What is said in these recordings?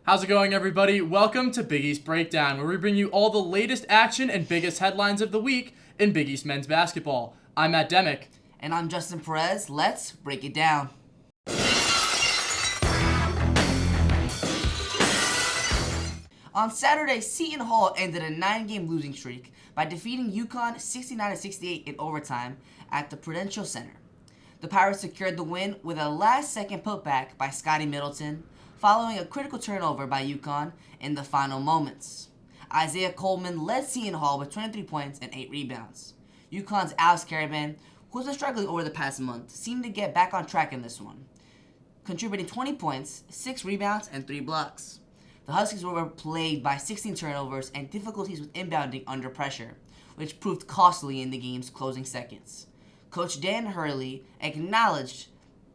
How's it going, everybody? Welcome to Big East Breakdown, where we bring you all the latest action and biggest headlines of the week in Big East men's basketball. I'm Matt Dimech. And I'm Justin Perez. Let's break it down. On Saturday, Seton Hall ended a 9-game losing streak by defeating UConn 69-68 in overtime at the Prudential Center. The Pirates secured the win with a last-second putback by Scotty Middleton, following a critical turnover by UConn in the final moments. Isaiah Coleman led Seton Hall with 23 points and 8 rebounds. UConn's Alex Caravan, who's been struggling over the past month, seemed to get back on track in this one, contributing 20 points, 6 rebounds, and 3 blocks. The Huskies were plagued by 16 turnovers and difficulties with inbounding under pressure, which proved costly in the game's closing seconds. Coach Dan Hurley acknowledged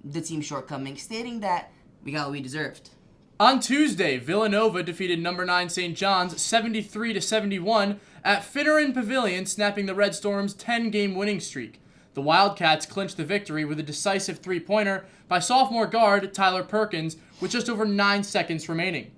the team's shortcomings, stating that we got what we deserved. On Tuesday, Villanova defeated number 9 St. John's 73-71 at Finneran Pavilion, snapping the Red Storm's 10-game winning streak. The Wildcats clinched the victory with a decisive three-pointer by sophomore guard Tyler Perkins with just over 9 seconds remaining.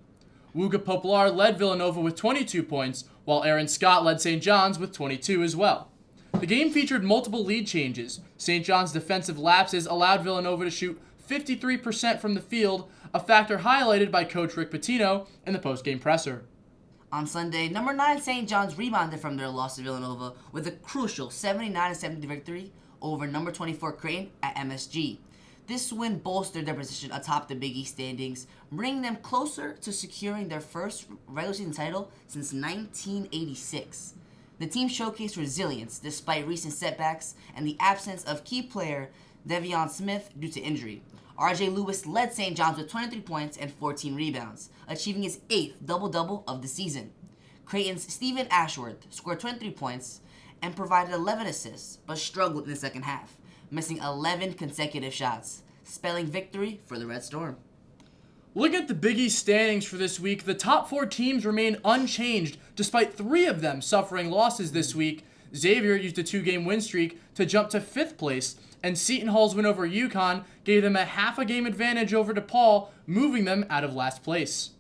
Wooga Poplar led Villanova with 22 points, while Aaron Scott led St. John's with 22 as well. The game featured multiple lead changes. St. John's defensive lapses allowed Villanova to shoot 53% from the field, a factor highlighted by Coach Rick Pitino in the post-game presser. On Sunday, number 9 St. John's rebounded from their loss to Villanova with a crucial 79-70 victory over number 24 Creighton at MSG. This win bolstered their position atop the Big East standings, bringing them closer to securing their first regular season title since 1986. The team showcased resilience despite recent setbacks and the absence of key player Devion Smith due to injury. RJ Lewis led St. John's with 23 points and 14 rebounds, achieving his 8th double-double of the season. Creighton's Stephen Ashworth scored 23 points and provided 11 assists, but struggled in the second half, missing 11 consecutive shots, spelling victory for the Red Storm. Looking at the Big East standings for this week, the top 4 teams remain unchanged despite 3 of them suffering losses this week. Xavier used a 2-game win streak to jump to 5th place, and Seton Hall's win over UConn gave them a half-a-game advantage over DePaul, moving them out of last place.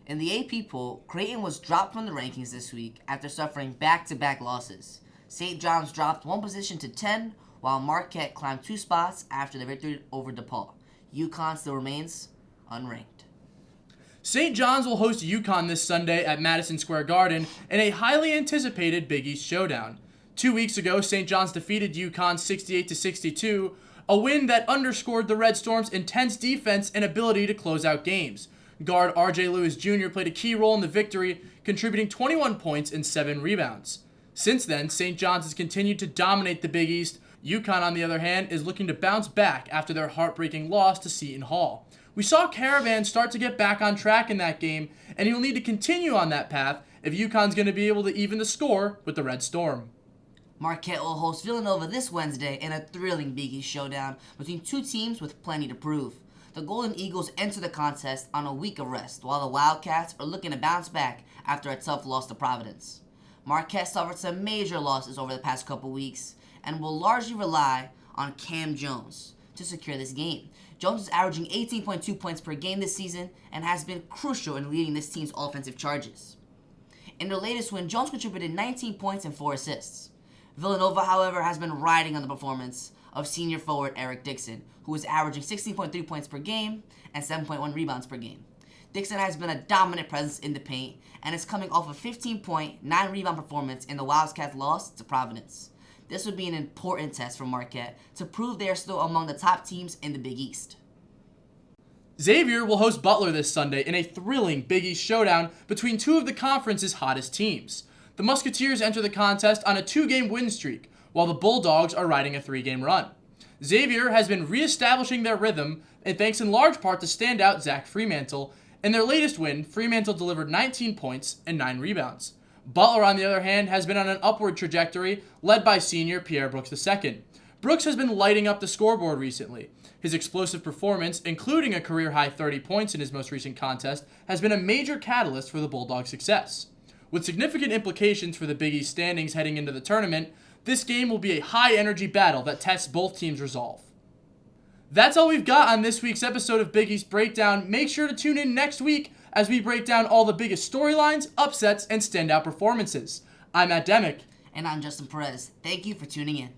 In the AP poll, Creighton was dropped from the rankings this week after suffering back-to-back losses. St. John's dropped 1 position to 10, while Marquette climbed 2 spots after the victory over DePaul. UConn still remains unranked. St. John's will host UConn this Sunday at Madison Square Garden in a highly anticipated Big East showdown. 2 weeks ago, St. John's defeated UConn 68-62, a win that underscored the Red Storm's intense defense and ability to close out games. Guard RJ Lewis Jr. played a key role in the victory, contributing 21 points and 7 rebounds. Since then, St. John's has continued to dominate the Big East. UConn, on the other hand, is looking to bounce back after their heartbreaking loss to Seton Hall. We saw Caravan start to get back on track in that game, and he'll need to continue on that path if UConn's going to be able to even the score with the Red Storm. Marquette will host Villanova this Wednesday in a thrilling Big East showdown between 2 teams with plenty to prove. The Golden Eagles enter the contest on a week of rest, while the Wildcats are looking to bounce back after a tough loss to Providence. Marquette suffered some major losses over the past couple weeks and will largely rely on Cam Jones to secure this game. Jones is averaging 18.2 points per game this season and has been crucial in leading this team's offensive charges. In their latest win, Jones contributed 19 points and 4 assists. Villanova, however, has been riding on the performance of senior forward Eric Dixon, who is averaging 16.3 points per game and 7.1 rebounds per game. Dixon has been a dominant presence in the paint and is coming off a 15-point, 9-rebound performance in the Wildcats' loss to Providence. This would be an important test for Marquette to prove they are still among the top teams in the Big East. Xavier will host Butler this Sunday in a thrilling Big East showdown between 2 of the conference's hottest teams. The Musketeers enter the contest on a 2-game win streak, while the Bulldogs are riding a 3-game run. Xavier has been reestablishing their rhythm, and thanks in large part to standout Zach Fremantle. In their latest win, Fremantle delivered 19 points and 9 rebounds. Butler, on the other hand, has been on an upward trajectory, led by senior Pierre Brooks II. Brooks has been lighting up the scoreboard recently. His explosive performance, including a career-high 30 points in his most recent contest, has been a major catalyst for the Bulldogs' success. With significant implications for the Big East standings heading into the tournament, this game will be a high-energy battle that tests both teams' resolve. That's all we've got on this week's episode of Big East Breakdown. Make sure to tune in next week as we break down all the biggest storylines, upsets, and standout performances. I'm Matt Dimech. And I'm Justin Perez. Thank you for tuning in.